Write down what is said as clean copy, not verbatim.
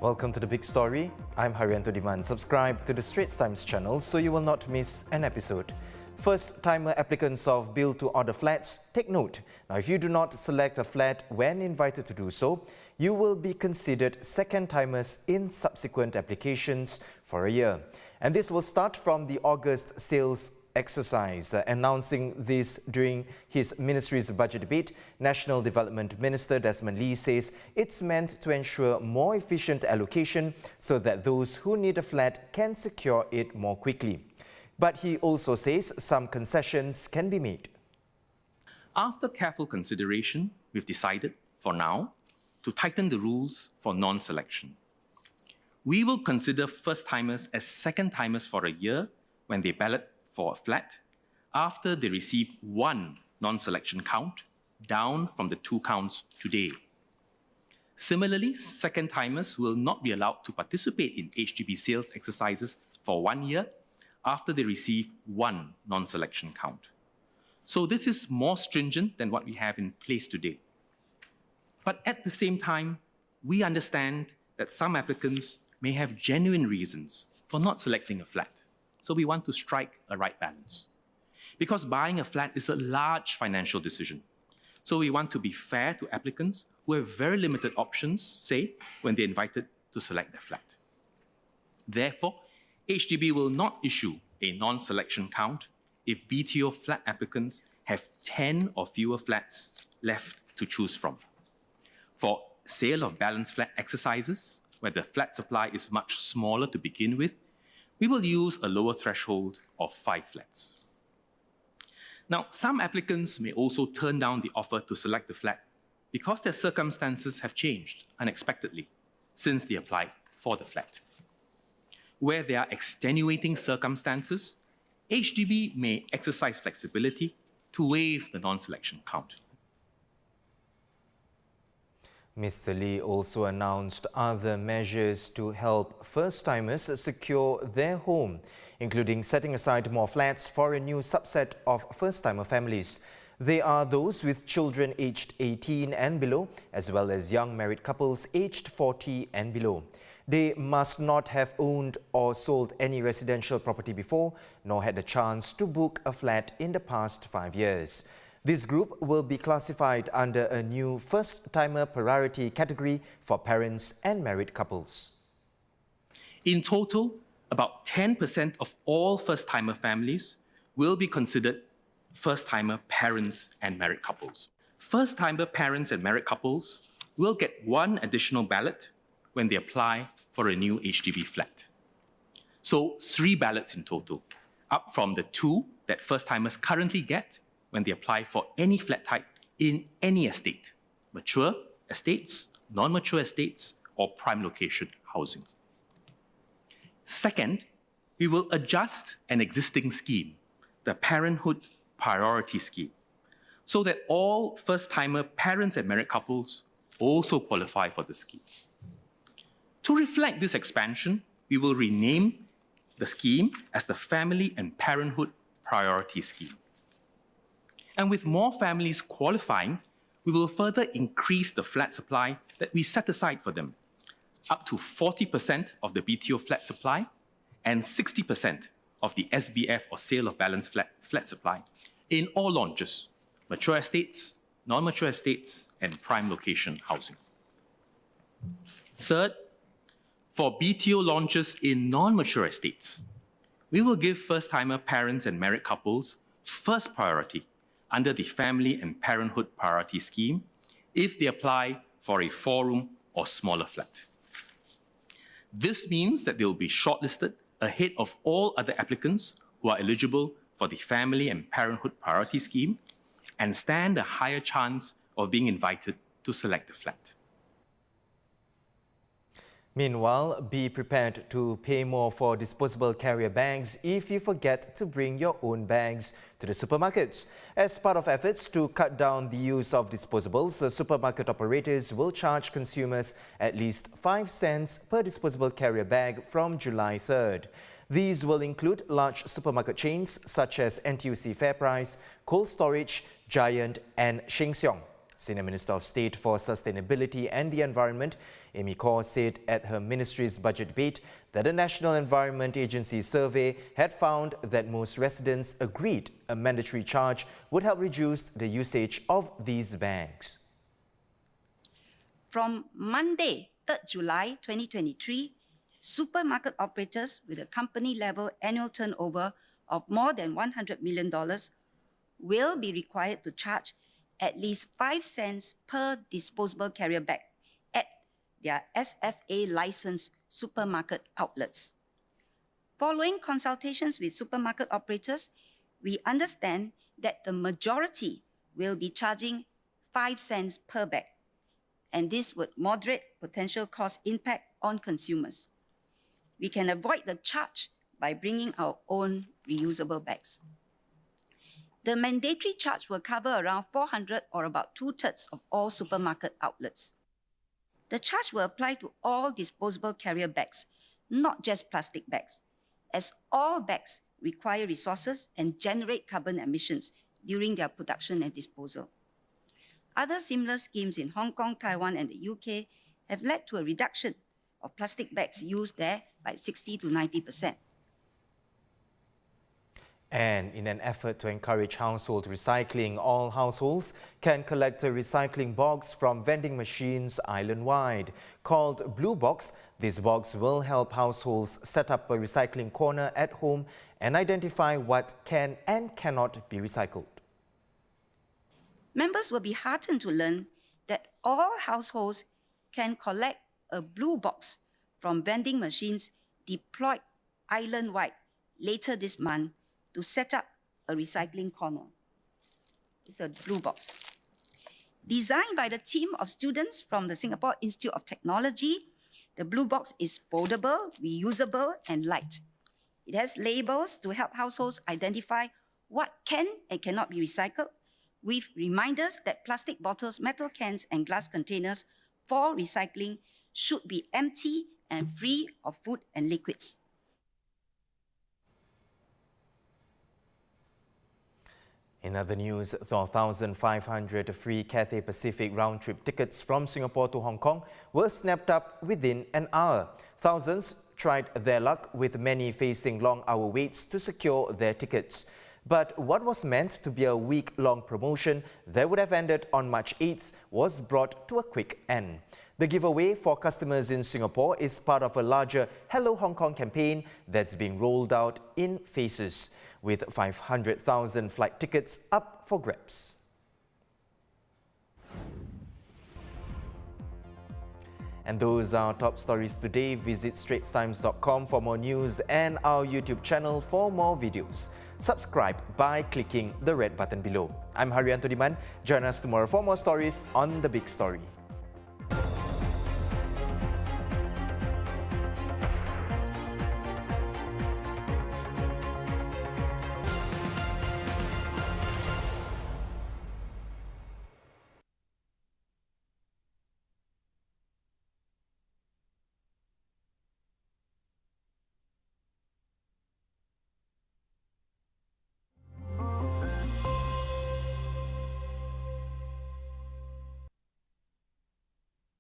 Welcome to The Big Story. I'm Haryanto Diman. Subscribe to the Straits Times channel so you will not miss an episode. First-timer applicants of build-to-order flats, take note. Now, if you do not select a flat when invited to do so, you will be considered second-timers in subsequent applications for a year. And this will start from the August sales exercise. Announcing this during his ministry's budget debate, National Development Minister Desmond says it's meant to ensure more efficient allocation so that those who need a flat can secure it more quickly. But he also says some concessions can be made. After careful consideration, we've decided, for now, to tighten the rules for non-selection. We will consider first-timers as second-timers for a year when they ballot for a flat after they receive one non-selection count, down from the 2 counts today. Similarly, second-timers will not be allowed to participate in HDB sales exercises for 1 year after they receive one non-selection count. So this is more stringent than what we have in place today. But at the same time, we understand that some applicants may have genuine reasons for not selecting a flat. So we want to strike a right balance. Because buying a flat is a large financial decision. So we want to be fair to applicants who have very limited options, say, when they're invited to select their flat. Therefore, HDB will not issue a non-selection count if BTO flat applicants have 10 or fewer flats left to choose from. For sale of balance flat exercises, where the flat supply is much smaller to begin with, we will use a lower threshold of 5 flats. Now, some applicants may also turn down the offer to select the flat because their circumstances have changed unexpectedly since they applied for the flat. Where there are extenuating circumstances, HDB may exercise flexibility to waive the non-selection count. Mr. Lee also announced other measures to help first-timers secure their home, including setting aside more flats for a new subset of first-timer families. They are those with children aged 18 and below, as well as young married couples aged 40 and below. They must not have owned or sold any residential property before, nor had the chance to book a flat in the past 5 years. This group will be classified under a new first-timer priority category for parents and married couples. In total, about 10% of all first-timer families will be considered first-timer parents and married couples. First-timer parents and married couples will get 1 additional ballot when they apply for a new HDB flat. So 3 ballots in total, up from the 2 that first-timers currently get when they apply for any flat type in any estate, mature estates, non-mature estates, or prime location housing. Second, we will adjust an existing scheme, the Parenthood Priority Scheme, so that all first-timer parents and married couples also qualify for the scheme. To reflect this expansion, we will rename the scheme as the Family and Parenthood Priority Scheme. And with more families qualifying, we will further increase the flat supply that we set aside for them, up to 40% of the BTO flat supply and 60% of the SBF or sale of balance flat supply in all launches, mature estates, non-mature estates, and prime location housing. Third, for BTO launches in non-mature estates, we will give first-timer parents and married couples first priority under the Family and Parenthood Priority Scheme if they apply for a 4-room or smaller flat. This means that they will be shortlisted ahead of all other applicants who are eligible for the Family and Parenthood Priority Scheme and stand a higher chance of being invited to select the flat. Meanwhile, be prepared to pay more for disposable carrier bags if you forget to bring your own bags to the supermarkets. As part of efforts to cut down the use of disposables, supermarket operators will charge consumers at least 5 cents per disposable carrier bag from July 3rd. These will include large supermarket chains such as NTUC FairPrice, Cold Storage, Giant and Sheng Siong. Senior Minister of State for Sustainability and the Environment, Amy KHOR said at her ministry's budget debate that the National Environment Agency survey had found that most residents agreed a mandatory charge would help reduce the usage of these bags. From Monday, 3rd July 2023, supermarket operators with a company-level annual turnover of more than $100 million will be required to charge at least 5 cents per disposable carrier bag at their SFA-licensed supermarket outlets. Following consultations with supermarket operators, we understand that the majority will be charging 5 cents per bag, and this would moderate potential cost impact on consumers. We can avoid the charge by bringing our own reusable bags. The mandatory charge will cover around 400 or about 2/3 of all supermarket outlets. The charge will apply to all disposable carrier bags, not just plastic bags, as all bags require resources and generate carbon emissions during their production and disposal. Other similar schemes in Hong Kong, Taiwan, and the UK have led to a reduction of plastic bags used there by 60 to 90%. And in an effort to encourage household recycling, all households can collect a recycling box from vending machines island-wide. Called BLOOBOX, this box will help households set up a recycling corner at home and identify what can and cannot be recycled. Members will be heartened to learn that all households can collect a BLOOBOX from vending machines deployed island-wide later this month to set up a recycling corner. It's a BLOOBOX. Designed by the team of students from the Singapore Institute of Technology, the BLOOBOX is foldable, reusable, and light. It has labels to help households identify what can and cannot be recycled, with reminders that plastic bottles, metal cans, and glass containers for recycling should be empty and free of food and liquids. In other news, 1,500 free Cathay Pacific round-trip tickets from Singapore to Hong Kong were snapped up within an hour. Thousands tried their luck, with many facing long-hour waits to secure their tickets. But what was meant to be a week-long promotion that would have ended on March 8th was brought to a quick end. The giveaway for customers in Singapore is part of a larger Hello Hong Kong campaign that's being rolled out in phases, with 500,000 flight tickets up for grabs. And those are our top stories today. Visit straitstimes.com for more news and our YouTube channel for more videos. Subscribe by clicking the red button below. I'm Haryanto Diman. Join us tomorrow for more stories on The Big Story.